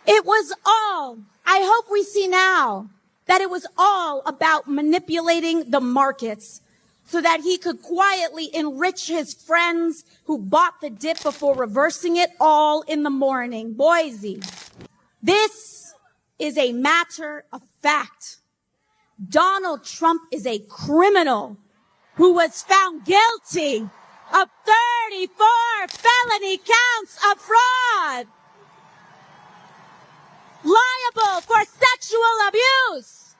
It was all, I hope we see now, that it was all about manipulating the markets so that he could quietly enrich his friends who bought the dip before reversing it all in the morning. Boise, this is a matter of fact. Donald Trump is a criminal who was found guilty of 34 felony counts of fraud, liable for sexual abuse.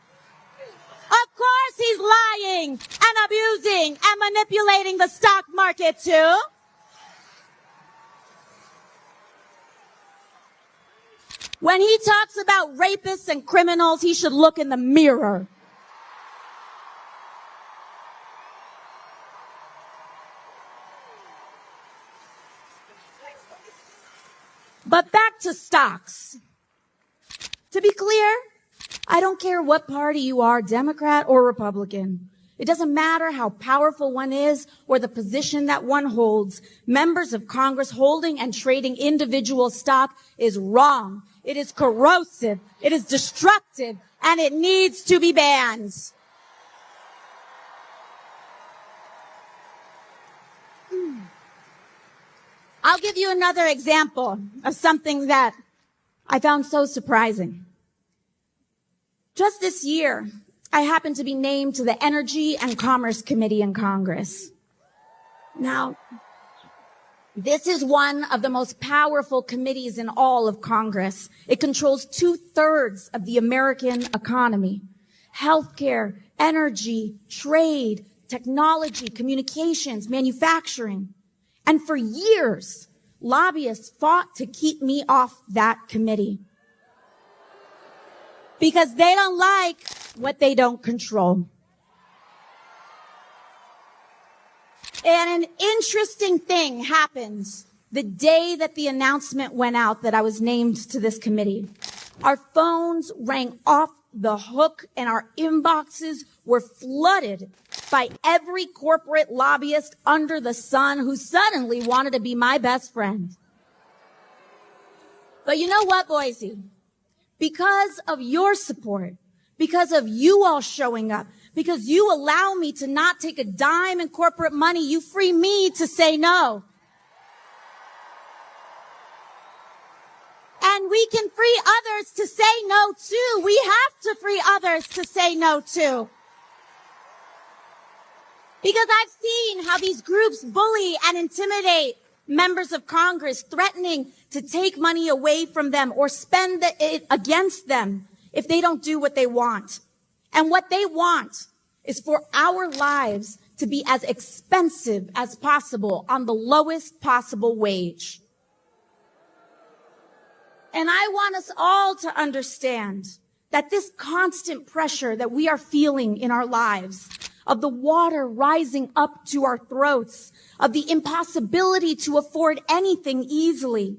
Of course he's lying and abusing and manipulating the stock market too. When he talks about rapists and criminals, he should look in the mirror. But back to stocks. To be clear, I don't care what party you are, Democrat or Republican. It doesn't matter how powerful one is or the position that one holds. Members of Congress holding and trading individual stock is wrong. It is corrosive. It is destructive, and it needs to be banned. I'll give you another example of something that I found so surprising. Just this year, I happened to be named to the Energy and Commerce Committee in Congress. Now, this is one of the most powerful committees in all of Congress. It controls 2/3 of the American economy. Healthcare, energy, trade, technology, communications, manufacturing. And for years, lobbyists fought to keep me off that committee because they don't like what they don't control. And an interesting thing happened the day that the announcement went out that I was named to this committee. Our phones rang off the hook and our inboxes were flooded by every corporate lobbyist under the sun who suddenly wanted to be my best friend. But you know what, Boise? Because of your support, because of you all showing up, because you allow me to not take a dime in corporate money, you free me to say no. And we can free others to say no too. We have to free others to say no too. Because I've seen how these groups bully and intimidate members of Congress, threatening to take money away from them or spend it against them if they don't do what they want. And what they want is for our lives to be as expensive as possible on the lowest possible wage. And I want us all to understand that this constant pressure that we are feeling in our lives, of the water rising up to our throats, of the impossibility to afford anything easily,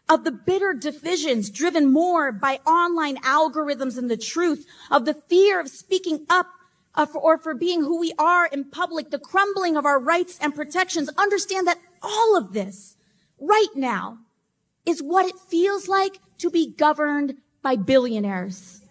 of the bitter divisions driven more by online algorithms than the truth, of the fear of speaking up or for being who we are in public, the crumbling of our rights and protections. Understand that all of this right now is what it feels like to be governed by billionaires.